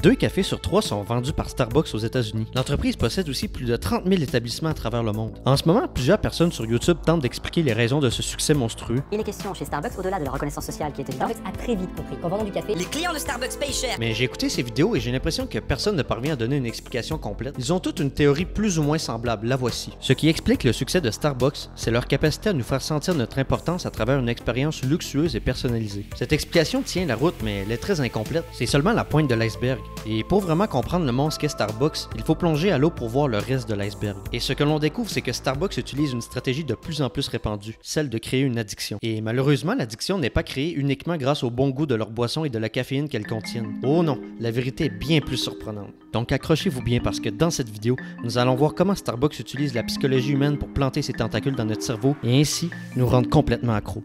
2 cafés sur 3 sont vendus par Starbucks aux États-Unis. L'entreprise possède aussi plus de 30 000 établissements à travers le monde. En ce moment, plusieurs personnes sur YouTube tentent d'expliquer les raisons de ce succès monstrueux. Il est question chez Starbucks, au-delà de la reconnaissance sociale qui est évidente, Starbucks a très vite compris qu'en vendant du café, les clients de Starbucks payent cher. Mais j'ai écouté ces vidéos et j'ai l'impression que personne ne parvient à donner une explication complète. Ils ont toutes une théorie plus ou moins semblable, la voici. Ce qui explique le succès de Starbucks, c'est leur capacité à nous faire sentir notre importance à travers une expérience luxueuse et personnalisée. Cette explication tient la route, mais elle est très incomplète. C'est seulement la pointe de l'iceberg. Et pour vraiment comprendre le monstre qu'est Starbucks, il faut plonger à l'eau pour voir le reste de l'iceberg. Et ce que l'on découvre, c'est que Starbucks utilise une stratégie de plus en plus répandue, celle de créer une addiction. Et malheureusement, l'addiction n'est pas créée uniquement grâce au bon goût de leur boisson et de la caféine qu'elles contiennent. Oh non, la vérité est bien plus surprenante. Donc accrochez-vous bien parce que dans cette vidéo, nous allons voir comment Starbucks utilise la psychologie humaine pour planter ses tentacules dans notre cerveau et ainsi nous rendre complètement accros.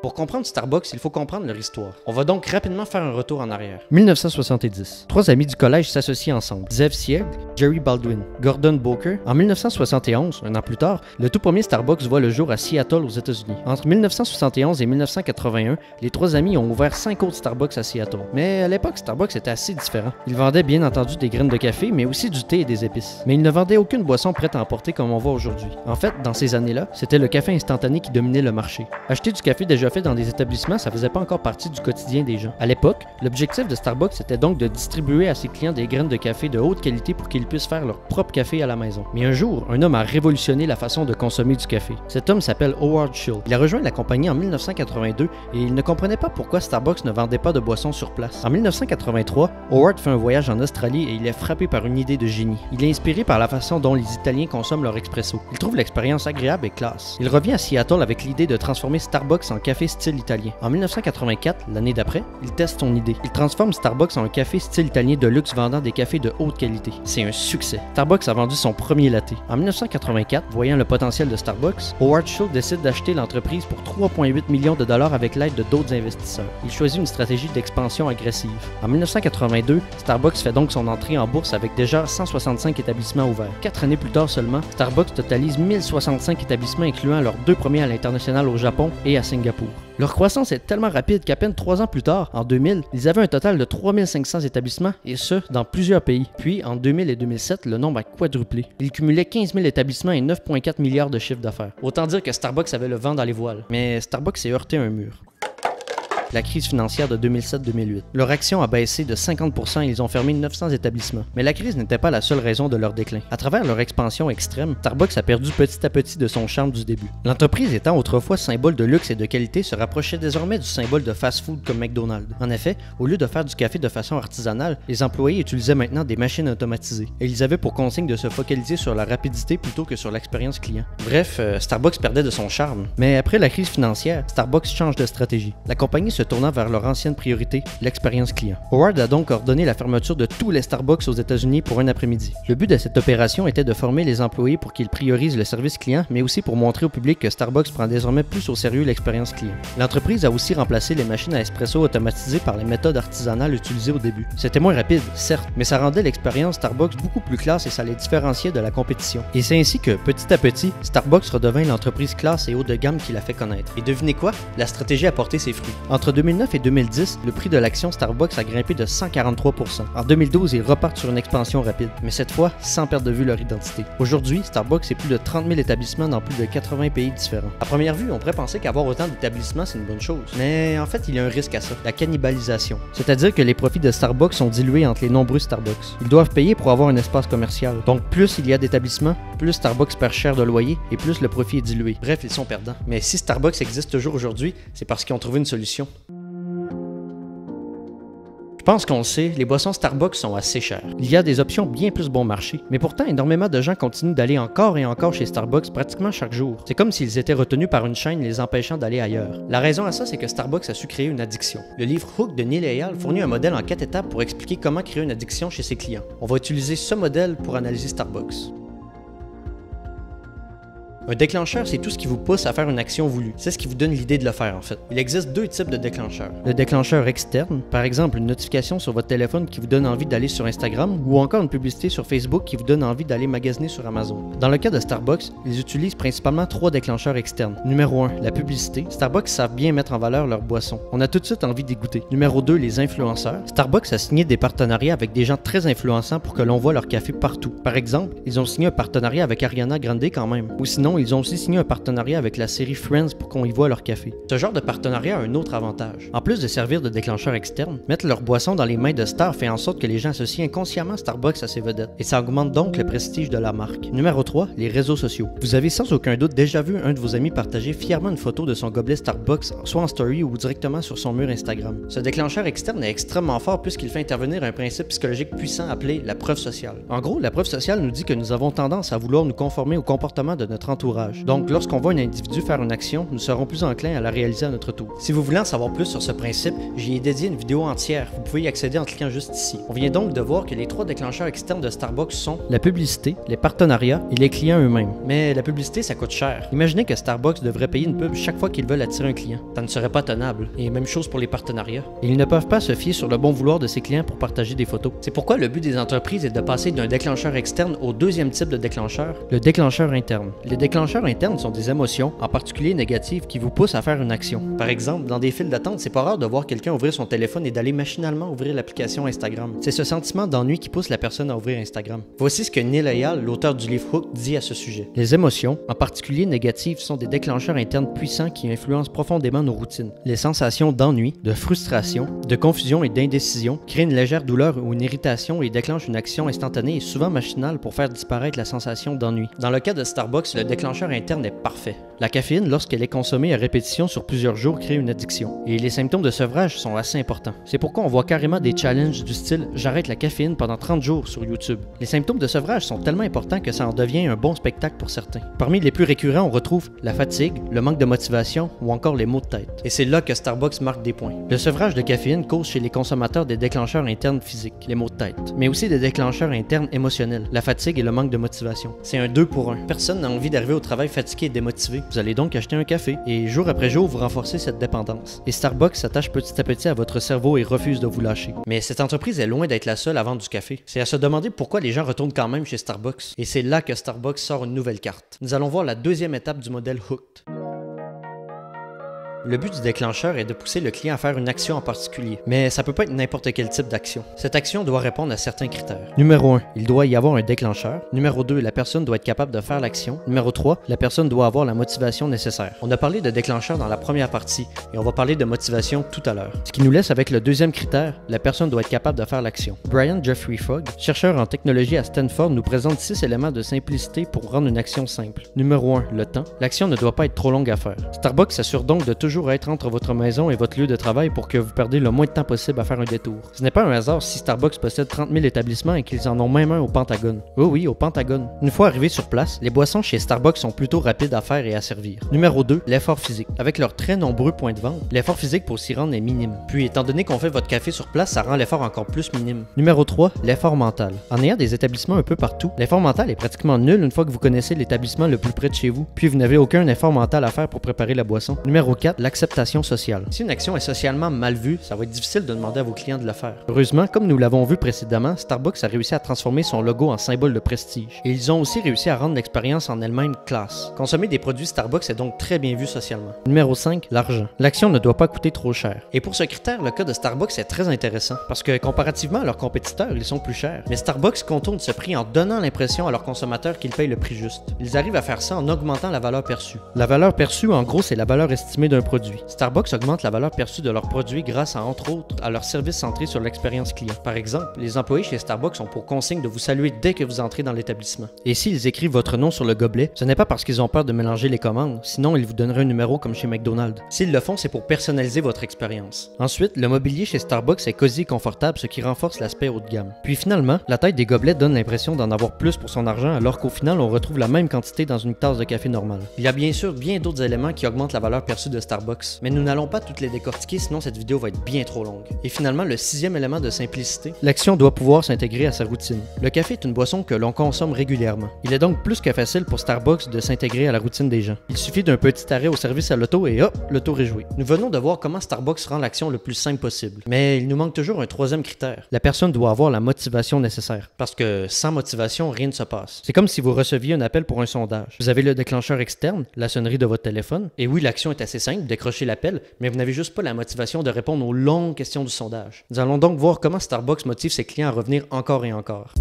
Pour comprendre Starbucks, il faut comprendre leur histoire. On va donc rapidement faire un retour en arrière. 1970. 3 amis du collège s'associent ensemble. Zev Sieg, Jerry Baldwin, Gordon Booker. En 1971, un an plus tard, le tout premier Starbucks voit le jour à Seattle aux États-Unis. Entre 1971 et 1981, les 3 amis ont ouvert 5 autres Starbucks à Seattle. Mais à l'époque, Starbucks était assez différent. Ils vendaient bien entendu des graines de café, mais aussi du thé et des épices. Mais ils ne vendaient aucune boisson prête à emporter comme on voit aujourd'hui. En fait, dans ces années-là, c'était le café instantané qui dominait le marché. Acheter du café déjà fait dans des établissements, ça faisait pas encore partie du quotidien des gens. À l'époque, l'objectif de Starbucks était donc de distribuer à ses clients des graines de café de haute qualité pour qu'ils puissent faire leur propre café à la maison. Mais un jour, un homme a révolutionné la façon de consommer du café. Cet homme s'appelle Howard Schultz. Il a rejoint la compagnie en 1982 et il ne comprenait pas pourquoi Starbucks ne vendait pas de boissons sur place. En 1983, Howard fait un voyage en Australie et il est frappé par une idée de génie. Il est inspiré par la façon dont les Italiens consomment leur expresso. Il trouve l'expérience agréable et classe. Il revient à Seattle avec l'idée de transformer Starbucks en café style italien. En 1984, l'année d'après, il teste son idée. Il transforme Starbucks en un café style italien de luxe vendant des cafés de haute qualité. C'est un succès. Starbucks a vendu son premier latte. En 1984, voyant le potentiel de Starbucks, Howard Schultz décide d'acheter l'entreprise pour 3,8 millions de dollars avec l'aide de d'autres investisseurs. Il choisit une stratégie d'expansion agressive. En 1982, Starbucks fait donc son entrée en bourse avec déjà 165 établissements ouverts. 4 années plus tard seulement, Starbucks totalise 1065 établissements incluant leurs 2 premiers à l'international au Japon et à Singapour. Leur croissance est tellement rapide qu'à peine 3 ans plus tard, en 2000, ils avaient un total de 3500 établissements, et ce, dans plusieurs pays. Puis, en 2000 et 2007, le nombre a quadruplé. Ils cumulaient 15 000 établissements et 9,4 milliards de chiffre d'affaires. Autant dire que Starbucks avait le vent dans les voiles. Mais Starbucks s'est heurté à un mur. La crise financière de 2007-2008. Leur action a baissé de 50% et ils ont fermé 900 établissements. Mais la crise n'était pas la seule raison de leur déclin. À travers leur expansion extrême, Starbucks a perdu petit à petit de son charme du début. L'entreprise étant autrefois symbole de luxe et de qualité se rapprochait désormais du symbole de fast-food comme McDonald's. En effet, au lieu de faire du café de façon artisanale, les employés utilisaient maintenant des machines automatisées. Et ils avaient pour consigne de se focaliser sur la rapidité plutôt que sur l'expérience client. Bref, Starbucks perdait de son charme. Mais après la crise financière, Starbucks change de stratégie. La compagnie se tournant vers leur ancienne priorité, l'expérience client. Howard a donc ordonné la fermeture de tous les Starbucks aux États-Unis pour un après-midi. Le but de cette opération était de former les employés pour qu'ils priorisent le service client, mais aussi pour montrer au public que Starbucks prend désormais plus au sérieux l'expérience client. L'entreprise a aussi remplacé les machines à espresso automatisées par les méthodes artisanales utilisées au début. C'était moins rapide, certes, mais ça rendait l'expérience Starbucks beaucoup plus classe et ça les différenciait de la compétition. Et c'est ainsi que, petit à petit, Starbucks redevint l'entreprise classe et haut de gamme qui l'a fait connaître. Et devinez quoi? La stratégie a porté ses fruits. Entre 2009 et 2010, le prix de l'action Starbucks a grimpé de 143%. En 2012, ils repartent sur une expansion rapide, mais cette fois sans perdre de vue leur identité. Aujourd'hui, Starbucks est plus de 30 000 établissements dans plus de 80 pays différents. À première vue, on pourrait penser qu'avoir autant d'établissements, c'est une bonne chose. Mais en fait, il y a un risque à ça, la cannibalisation. C'est-à-dire que les profits de Starbucks sont dilués entre les nombreux Starbucks. Ils doivent payer pour avoir un espace commercial. Donc plus il y a d'établissements, plus Starbucks perd cher de loyer et plus le profit est dilué. Bref, ils sont perdants. Mais si Starbucks existe toujours aujourd'hui, c'est parce qu'ils ont trouvé une solution. Je pense qu'on le sait, les boissons Starbucks sont assez chères. Il y a des options bien plus bon marché, mais pourtant énormément de gens continuent d'aller encore et encore chez Starbucks pratiquement chaque jour. C'est comme s'ils étaient retenus par une chaîne les empêchant d'aller ailleurs. La raison à ça, c'est que Starbucks a su créer une addiction. Le livre Hook de Neil Eyal fournit un modèle en 4 étapes pour expliquer comment créer une addiction chez ses clients. On va utiliser ce modèle pour analyser Starbucks. Un déclencheur, c'est tout ce qui vous pousse à faire une action voulue. C'est ce qui vous donne l'idée de le faire en fait. Il existe deux types de déclencheurs. Le déclencheur externe, par exemple une notification sur votre téléphone qui vous donne envie d'aller sur Instagram ou encore une publicité sur Facebook qui vous donne envie d'aller magasiner sur Amazon. Dans le cas de Starbucks, ils utilisent principalement trois déclencheurs externes. Numéro 1, la publicité. Starbucks savent bien mettre en valeur leurs boissons. On a tout de suite envie d'y goûter. Numéro 2, les influenceurs. Starbucks a signé des partenariats avec des gens très influençants pour que l'on voit leur café partout. Par exemple, ils ont signé un partenariat avec Ariana Grande quand même. Ou sinon, ils ont aussi signé un partenariat avec la série Friends pour qu'on y voit leur café. Ce genre de partenariat a un autre avantage. En plus de servir de déclencheur externe, mettre leur boisson dans les mains de stars fait en sorte que les gens associent inconsciemment Starbucks à ses vedettes. Et ça augmente donc le prestige de la marque. Numéro 3, les réseaux sociaux. Vous avez sans aucun doute déjà vu un de vos amis partager fièrement une photo de son gobelet Starbucks, soit en story ou directement sur son mur Instagram. Ce déclencheur externe est extrêmement fort puisqu'il fait intervenir un principe psychologique puissant appelé la preuve sociale. En gros, la preuve sociale nous dit que nous avons tendance à vouloir nous conformer au comportement de notre entourage. Donc, lorsqu'on voit un individu faire une action, nous serons plus enclins à la réaliser à notre tour. Si vous voulez en savoir plus sur ce principe, j'y ai dédié une vidéo entière. Vous pouvez y accéder en cliquant juste ici. On vient donc de voir que les trois déclencheurs externes de Starbucks sont la publicité, les partenariats et les clients eux-mêmes. Mais la publicité, ça coûte cher. Imaginez que Starbucks devrait payer une pub chaque fois qu'ils veulent attirer un client. Ça ne serait pas tenable. Et même chose pour les partenariats. Ils ne peuvent pas se fier sur le bon vouloir de ses clients pour partager des photos. C'est pourquoi le but des entreprises est de passer d'un déclencheur externe au deuxième type de déclencheur, le déclencheur interne. Les déclencheurs internes sont des émotions, en particulier négatives, qui vous poussent à faire une action. Par exemple, dans des files d'attente, c'est pas rare de voir quelqu'un ouvrir son téléphone et d'aller machinalement ouvrir l'application Instagram. C'est ce sentiment d'ennui qui pousse la personne à ouvrir Instagram. Voici ce que Neil Eyal, l'auteur du livre Hook, dit à ce sujet. Les émotions, en particulier négatives, sont des déclencheurs internes puissants qui influencent profondément nos routines. Les sensations d'ennui, de frustration, de confusion et d'indécision créent une légère douleur ou une irritation et déclenchent une action instantanée et souvent machinale pour faire disparaître la sensation d'ennui. Dans le cas de Starbucks, le déclencheur interne est parfait. La caféine, lorsqu'elle est consommée à répétition sur plusieurs jours, crée une addiction. Et les symptômes de sevrage sont assez importants. C'est pourquoi on voit carrément des challenges du style « j'arrête la caféine pendant 30 jours » sur YouTube. Les symptômes de sevrage sont tellement importants que ça en devient un bon spectacle pour certains. Parmi les plus récurrents, on retrouve la fatigue, le manque de motivation ou encore les maux de tête. Et c'est là que Starbucks marque des points. Le sevrage de caféine cause chez les consommateurs des déclencheurs internes physiques, les maux de tête, mais aussi des déclencheurs internes émotionnels, la fatigue et le manque de motivation. C'est un 2 pour 1. Personne n'a envie d'arriver au travail fatigué et démotivé. Vous allez donc acheter un café et jour après jour vous renforcez cette dépendance. Et Starbucks s'attache petit à petit à votre cerveau et refuse de vous lâcher. Mais cette entreprise est loin d'être la seule à vendre du café. C'est à se demander pourquoi les gens retournent quand même chez Starbucks. Et c'est là que Starbucks sort une nouvelle carte. Nous allons voir la deuxième étape du modèle Hooked. Le but du déclencheur est de pousser le client à faire une action en particulier, mais ça peut pas être n'importe quel type d'action. Cette action doit répondre à certains critères. Numéro 1, il doit y avoir un déclencheur. Numéro 2, la personne doit être capable de faire l'action. Numéro 3, la personne doit avoir la motivation nécessaire. On a parlé de déclencheur dans la première partie, et on va parler de motivation tout à l'heure. Ce qui nous laisse avec le deuxième critère, la personne doit être capable de faire l'action. Brian Jeffrey Fogg, chercheur en technologie à Stanford, nous présente 6 éléments de simplicité pour rendre une action simple. Numéro 1, le temps. L'action ne doit pas être trop longue à faire. Starbucks s'assure donc de toujours être entre votre maison et votre lieu de travail pour que vous perdez le moins de temps possible à faire un détour. Ce n'est pas un hasard si Starbucks possède 30 000 établissements et qu'ils en ont même un au Pentagone. Oui, au Pentagone. Une fois arrivés sur place, les boissons chez Starbucks sont plutôt rapides à faire et à servir. Numéro 2, l'effort physique. Avec leurs très nombreux points de vente, l'effort physique pour s'y rendre est minime. Puis, étant donné qu'on fait votre café sur place, ça rend l'effort encore plus minime. Numéro 3, l'effort mental. En ayant des établissements un peu partout, l'effort mental est pratiquement nul une fois que vous connaissez l'établissement le plus près de chez vous, puis vous n'avez aucun effort mental à faire pour préparer la boisson. Numéro 4, l'acceptation sociale. Si une action est socialement mal vue, ça va être difficile de demander à vos clients de le faire. Heureusement, comme nous l'avons vu précédemment, Starbucks a réussi à transformer son logo en symbole de prestige. Et ils ont aussi réussi à rendre l'expérience en elle-même classe. Consommer des produits Starbucks est donc très bien vu socialement. Numéro 5, l'argent. L'action ne doit pas coûter trop cher. Et pour ce critère, le cas de Starbucks est très intéressant, parce que comparativement à leurs compétiteurs, ils sont plus chers. Mais Starbucks contourne ce prix en donnant l'impression à leurs consommateurs qu'ils payent le prix juste. Ils arrivent à faire ça en augmentant la valeur perçue. La valeur perçue, en gros, c'est la valeur estimée d'un produit. Starbucks augmente la valeur perçue de leurs produits grâce à, entre autres, à leur service centré sur l'expérience client. Par exemple, les employés chez Starbucks ont pour consigne de vous saluer dès que vous entrez dans l'établissement. Et s'ils écrivent votre nom sur le gobelet, ce n'est pas parce qu'ils ont peur de mélanger les commandes, sinon ils vous donneraient un numéro comme chez McDonald's. S'ils le font, c'est pour personnaliser votre expérience. Ensuite, le mobilier chez Starbucks est cosy et confortable, ce qui renforce l'aspect haut de gamme. Puis finalement, la taille des gobelets donne l'impression d'en avoir plus pour son argent, alors qu'au final, on retrouve la même quantité dans une tasse de café normale. Il y a bien sûr bien d'autres éléments qui augmentent la valeur perçue de Starbucks, Starbucks, mais nous n'allons pas toutes les décortiquer sinon cette vidéo va être bien trop longue. Et finalement, le sixième élément de simplicité, l'action doit pouvoir s'intégrer à sa routine. Le café est une boisson que l'on consomme régulièrement. Il est donc plus que facile pour Starbucks de s'intégrer à la routine des gens. Il suffit d'un petit arrêt au service à l'auto et hop, le tour est joué. Nous venons de voir comment Starbucks rend l'action le plus simple possible. Mais il nous manque toujours un troisième critère. La personne doit avoir la motivation nécessaire. Parce que sans motivation, rien ne se passe. C'est comme si vous receviez un appel pour un sondage. Vous avez le déclencheur externe, la sonnerie de votre téléphone, et oui, l'action est assez simple, décrochez l'appel, mais vous n'avez juste pas la motivation de répondre aux longues questions du sondage. Nous allons donc voir comment Starbucks motive ses clients à revenir encore et encore.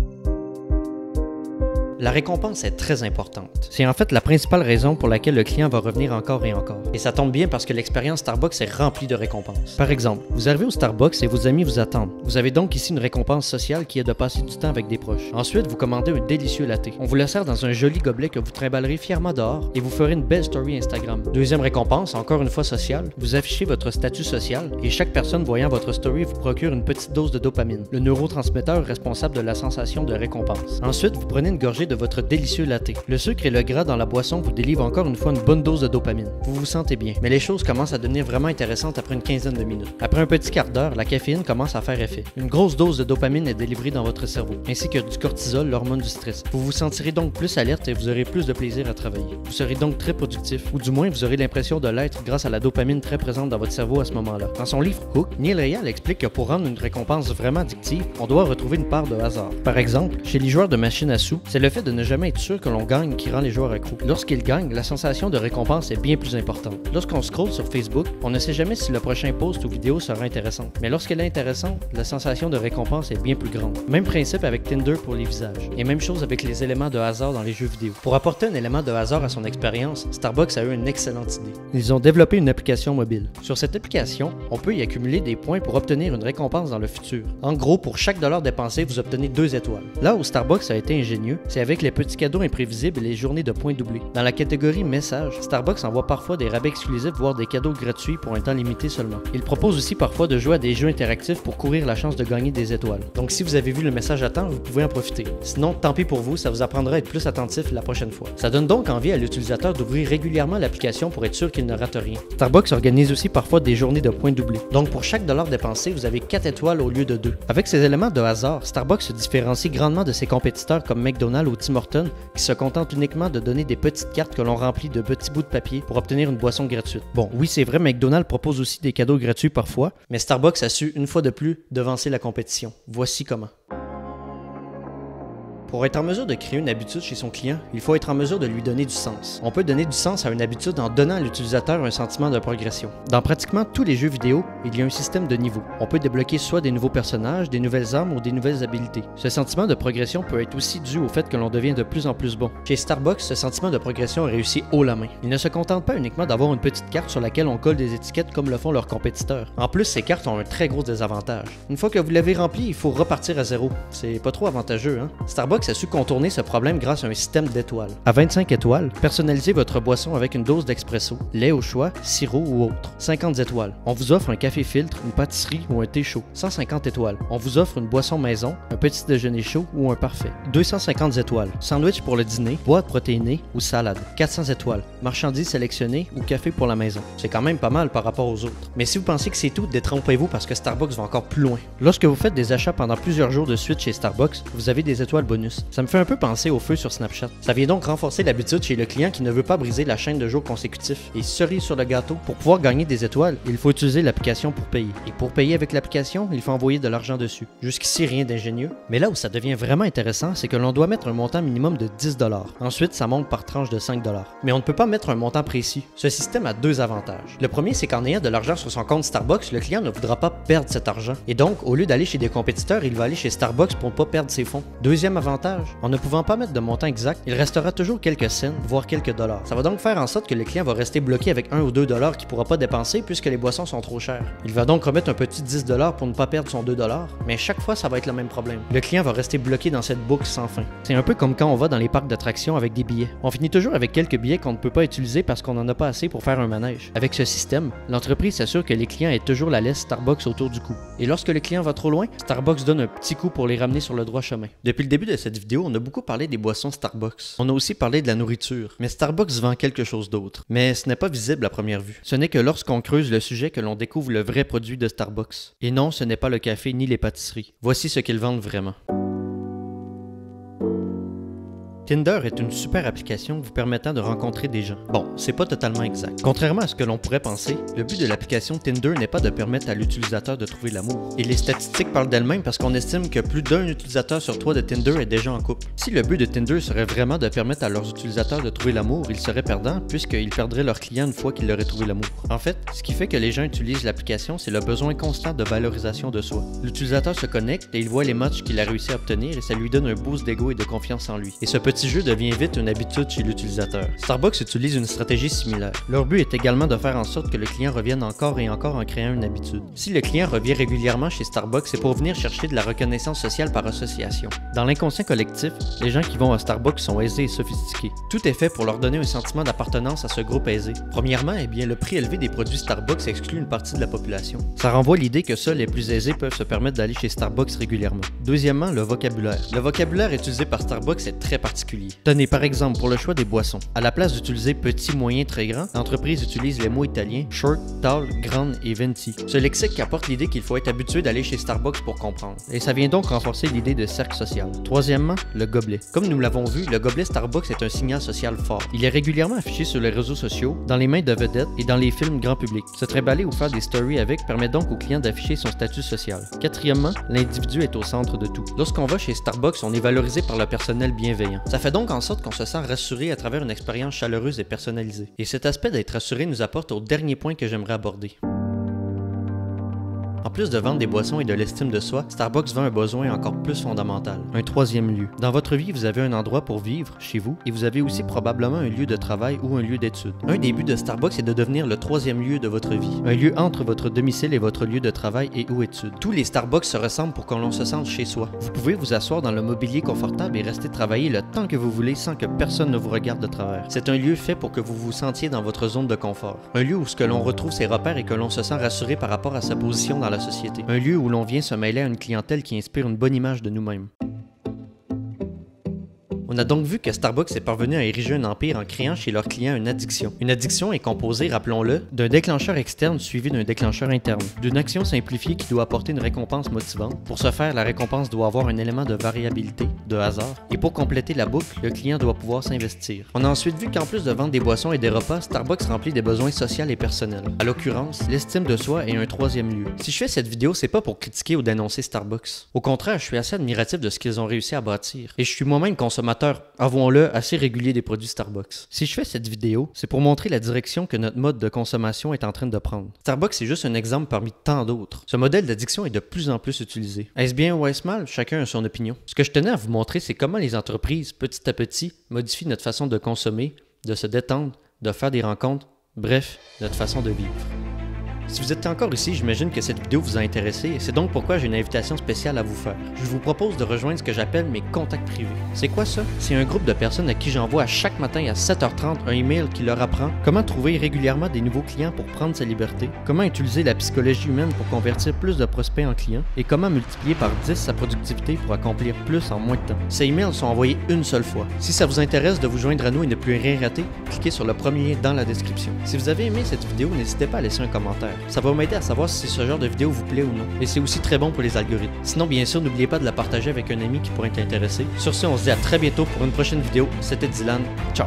La récompense est très importante. C'est en fait la principale raison pour laquelle le client va revenir encore et encore. Et ça tombe bien parce que l'expérience Starbucks est remplie de récompenses. Par exemple, vous arrivez au Starbucks et vos amis vous attendent. Vous avez donc ici une récompense sociale qui est de passer du temps avec des proches. Ensuite, vous commandez un délicieux latte. On vous le sert dans un joli gobelet que vous trimballerez fièrement dehors et vous ferez une belle story Instagram. Deuxième récompense, encore une fois sociale, vous affichez votre statut social et chaque personne voyant votre story vous procure une petite dose de dopamine, le neurotransmetteur responsable de la sensation de récompense. Ensuite, vous prenez une gorgée de votre délicieux latte. Le sucre et le gras dans la boisson vous délivrent encore une fois une bonne dose de dopamine. Vous vous sentez bien. Mais les choses commencent à devenir vraiment intéressantes après une quinzaine de minutes. Après un petit quart d'heure, la caféine commence à faire effet. Une grosse dose de dopamine est délivrée dans votre cerveau, ainsi que du cortisol, l'hormone du stress. Vous vous sentirez donc plus alerte et vous aurez plus de plaisir à travailler. Vous serez donc très productif, ou du moins vous aurez l'impression de l'être grâce à la dopamine très présente dans votre cerveau à ce moment-là. Dans son livre Hook, Neil Rayal explique que pour rendre une récompense vraiment addictive, on doit retrouver une part de hasard. Par exemple, chez les joueurs de machine à sous, c'est le fait de ne jamais être sûr que l'on gagne qui rend les joueurs accros. Lorsqu'ils gagnent, la sensation de récompense est bien plus importante. Lorsqu'on scrolle sur Facebook, on ne sait jamais si le prochain post ou vidéo sera intéressant. Mais lorsqu'elle est intéressante, la sensation de récompense est bien plus grande. Même principe avec Tinder pour les visages. Et même chose avec les éléments de hasard dans les jeux vidéo. Pour apporter un élément de hasard à son expérience, Starbucks a eu une excellente idée. Ils ont développé une application mobile. Sur cette application, on peut y accumuler des points pour obtenir une récompense dans le futur. En gros, pour chaque dollar dépensé, vous obtenez 2 étoiles. Là où Starbucks a été ingénieux, c'est avec les petits cadeaux imprévisibles et les journées de points doublés. Dans la catégorie messages, Starbucks envoie parfois des rabais exclusifs, voire des cadeaux gratuits pour un temps limité seulement. Il propose aussi parfois de jouer à des jeux interactifs pour courir la chance de gagner des étoiles. Donc si vous avez vu le message à temps, vous pouvez en profiter. Sinon, tant pis pour vous, ça vous apprendra à être plus attentif la prochaine fois. Ça donne donc envie à l'utilisateur d'ouvrir régulièrement l'application pour être sûr qu'il ne rate rien. Starbucks organise aussi parfois des journées de points doublés. Donc pour chaque dollar dépensé, vous avez 4 étoiles au lieu de 2. Avec ces éléments de hasard, Starbucks se différencie grandement de ses compétiteurs comme McDonald's ou Tim Hortons qui se contentent uniquement de donner des petites cartes que l'on remplit de petits bouts de papier pour obtenir une boisson gratuite. Bon, oui, c'est vrai, McDonald's propose aussi des cadeaux gratuits parfois, mais Starbucks a su, une fois de plus, devancer la compétition. Voici comment. Pour être en mesure de créer une habitude chez son client, il faut être en mesure de lui donner du sens. On peut donner du sens à une habitude en donnant à l'utilisateur un sentiment de progression. Dans pratiquement tous les jeux vidéo, il y a un système de niveaux. On peut débloquer soit des nouveaux personnages, des nouvelles armes ou des nouvelles habiletés. Ce sentiment de progression peut être aussi dû au fait que l'on devient de plus en plus bon. Chez Starbucks, ce sentiment de progression est réussi haut la main. Ils ne se contentent pas uniquement d'avoir une petite carte sur laquelle on colle des étiquettes comme le font leurs compétiteurs. En plus, ces cartes ont un très gros désavantage. Une fois que vous l'avez rempli, il faut repartir à zéro. C'est pas trop avantageux, hein? Starbucks a su contourner ce problème grâce à un système d'étoiles. À 25 étoiles, personnalisez votre boisson avec une dose d'expresso, lait au choix, sirop ou autre. 50 étoiles, on vous offre un café filtre, une pâtisserie ou un thé chaud. 150 étoiles, on vous offre une boisson maison, un petit déjeuner chaud ou un parfait. 250 étoiles, sandwich pour le dîner, boîte protéinée ou salade. 400 étoiles, marchandises sélectionnées ou café pour la maison. C'est quand même pas mal par rapport aux autres. Mais si vous pensez que c'est tout, détrompez-vous parce que Starbucks va encore plus loin. Lorsque vous faites des achats pendant plusieurs jours de suite chez Starbucks, vous avez des étoiles bonus. Ça me fait un peu penser au feu sur Snapchat. Ça vient donc renforcer l'habitude chez le client qui ne veut pas briser la chaîne de jours consécutifs. Et cerise sur le gâteau, pour pouvoir gagner des étoiles, il faut utiliser l'application pour payer. Et pour payer avec l'application, il faut envoyer de l'argent dessus. Jusqu'ici, rien d'ingénieux. Mais là où ça devient vraiment intéressant, c'est que l'on doit mettre un montant minimum de 10 $. Ensuite, ça monte par tranche de 5 $. Mais on ne peut pas mettre un montant précis. Ce système a 2 avantages. Le premier, c'est qu'en ayant de l'argent sur son compte Starbucks, le client ne voudra pas perdre cet argent. Et donc, au lieu d'aller chez des compétiteurs, il va aller chez Starbucks pour ne pas perdre ses fonds. Deuxième avantage, en ne pouvant pas mettre de montant exact, il restera toujours quelques cents, voire quelques dollars. Ça va donc faire en sorte que le client va rester bloqué avec 1 ou 2 $ qu'il ne pourra pas dépenser puisque les boissons sont trop chères. Il va donc remettre un petit 10 $ pour ne pas perdre son 2 $, mais chaque fois ça va être le même problème. Le client va rester bloqué dans cette boucle sans fin. C'est un peu comme quand on va dans les parcs d'attractions avec des billets. On finit toujours avec quelques billets qu'on ne peut pas utiliser parce qu'on n'en a pas assez pour faire un manège. Avec ce système, l'entreprise s'assure que les clients aient toujours la laisse Starbucks autour du cou. Et lorsque le client va trop loin, Starbucks donne un petit coup pour les ramener sur le droit chemin. Depuis le début de cette vidéo, on a beaucoup parlé des boissons Starbucks. On a aussi parlé de la nourriture, mais Starbucks vend quelque chose d'autre. Mais ce n'est pas visible à première vue. Ce n'est que lorsque lorsqu'on creuse le sujet que l'on découvre le vrai produit de Starbucks. Et non, ce n'est pas le café ni les pâtisseries. Voici ce qu'ils vendent vraiment. Tinder est une super application vous permettant de rencontrer des gens. Bon, c'est pas totalement exact. Contrairement à ce que l'on pourrait penser, le but de l'application Tinder n'est pas de permettre à l'utilisateur de trouver l'amour. Et les statistiques parlent d'elles-mêmes parce qu'on estime que plus d'un utilisateur sur 3 de Tinder est déjà en couple. Si le but de Tinder serait vraiment de permettre à leurs utilisateurs de trouver l'amour, ils seraient perdants puisqu'ils perdraient leurs clients une fois qu'ils auraient trouvé l'amour. En fait, ce qui fait que les gens utilisent l'application, c'est le besoin constant de valorisation de soi. L'utilisateur se connecte et il voit les matchs qu'il a réussi à obtenir et ça lui donne un boost d'ego et de confiance en lui. Et ce petit jeu devient vite une habitude chez l'utilisateur. Starbucks utilise une stratégie similaire. Leur but est également de faire en sorte que le client revienne encore et encore en créant une habitude. Si le client revient régulièrement chez Starbucks, c'est pour venir chercher de la reconnaissance sociale par association. Dans l'inconscient collectif, les gens qui vont à Starbucks sont aisés et sophistiqués. Tout est fait pour leur donner un sentiment d'appartenance à ce groupe aisé. Premièrement, le prix élevé des produits Starbucks exclut une partie de la population. Ça renvoie l'idée que seuls les plus aisés peuvent se permettre d'aller chez Starbucks régulièrement. Deuxièmement, le vocabulaire. Le vocabulaire utilisé par Starbucks est très particulier. Tenez par exemple pour le choix des boissons. À la place d'utiliser petit, moyen, très grand, l'entreprise utilise les mots italiens short, tall, grande et venti. Ce lexique apporte l'idée qu'il faut être habitué d'aller chez Starbucks pour comprendre. Et ça vient donc renforcer l'idée de cercle social. Troisièmement, le gobelet. Comme nous l'avons vu, le gobelet Starbucks est un signal social fort. Il est régulièrement affiché sur les réseaux sociaux, dans les mains de vedettes et dans les films grand public. Se trimballer ou faire des stories avec permet donc au client d'afficher son statut social. Quatrièmement, l'individu est au centre de tout. Lorsqu'on va chez Starbucks, on est valorisé par le personnel bienveillant. Ça fait donc en sorte qu'on se sent rassuré à travers une expérience chaleureuse et personnalisée. Et cet aspect d'être rassuré nous apporte au dernier point que j'aimerais aborder. En plus de vendre des boissons et de l'estime de soi, Starbucks vend un besoin encore plus fondamental, un troisième lieu. Dans votre vie, vous avez un endroit pour vivre, chez vous, et vous avez aussi probablement un lieu de travail ou un lieu d'études. Un des buts de Starbucks est de devenir le troisième lieu de votre vie, un lieu entre votre domicile et votre lieu de travail et ou études. Tous les Starbucks se ressemblent pour que l'on se sente chez soi. Vous pouvez vous asseoir dans le mobilier confortable et rester travailler le temps que vous voulez sans que personne ne vous regarde de travers. C'est un lieu fait pour que vous vous sentiez dans votre zone de confort. Un lieu où ce que l'on retrouve ses repères et que l'on se sent rassuré par rapport à sa position dans la société. Un lieu où l'on vient se mêler à une clientèle qui inspire une bonne image de nous-mêmes. On a donc vu que Starbucks est parvenu à ériger un empire en créant chez leurs clients une addiction. Une addiction est composée, rappelons-le, d'un déclencheur externe suivi d'un déclencheur interne, d'une action simplifiée qui doit apporter une récompense motivante. Pour ce faire, la récompense doit avoir un élément de variabilité, de hasard, et pour compléter la boucle, le client doit pouvoir s'investir. On a ensuite vu qu'en plus de vendre des boissons et des repas, Starbucks remplit des besoins sociaux et personnels. À l'occurrence, l'estime de soi est un troisième lieu. Si je fais cette vidéo, c'est pas pour critiquer ou dénoncer Starbucks. Au contraire, je suis assez admiratif de ce qu'ils ont réussi à bâtir. Et je suis moi-même consommateur, avouons-le, assez régulier des produits Starbucks. Si je fais cette vidéo, c'est pour montrer la direction que notre mode de consommation est en train de prendre. Starbucks est juste un exemple parmi tant d'autres. Ce modèle d'addiction est de plus en plus utilisé. Est-ce bien ou est-ce mal? Chacun a son opinion. Ce que je tenais à vous montrer, c'est comment les entreprises, petit à petit, modifient notre façon de consommer, de se détendre, de faire des rencontres, bref, notre façon de vivre. Si vous êtes encore ici, j'imagine que cette vidéo vous a intéressé et c'est donc pourquoi j'ai une invitation spéciale à vous faire. Je vous propose de rejoindre ce que j'appelle mes contacts privés. C'est quoi ça? C'est un groupe de personnes à qui j'envoie à chaque matin à 7h30 un email qui leur apprend comment trouver régulièrement des nouveaux clients pour prendre sa liberté, comment utiliser la psychologie humaine pour convertir plus de prospects en clients et comment multiplier par 10 sa productivité pour accomplir plus en moins de temps. Ces emails sont envoyés une seule fois. Si ça vous intéresse de vous joindre à nous et ne plus rien rater, cliquez sur le premier lien dans la description. Si vous avez aimé cette vidéo, n'hésitez pas à laisser un commentaire. Ça va m'aider à savoir si ce genre de vidéo vous plaît ou non. Et c'est aussi très bon pour les algorithmes. Sinon, bien sûr, n'oubliez pas de la partager avec un ami qui pourrait être intéressé. Sur ce, on se dit à très bientôt pour une prochaine vidéo. C'était Dylan. Ciao!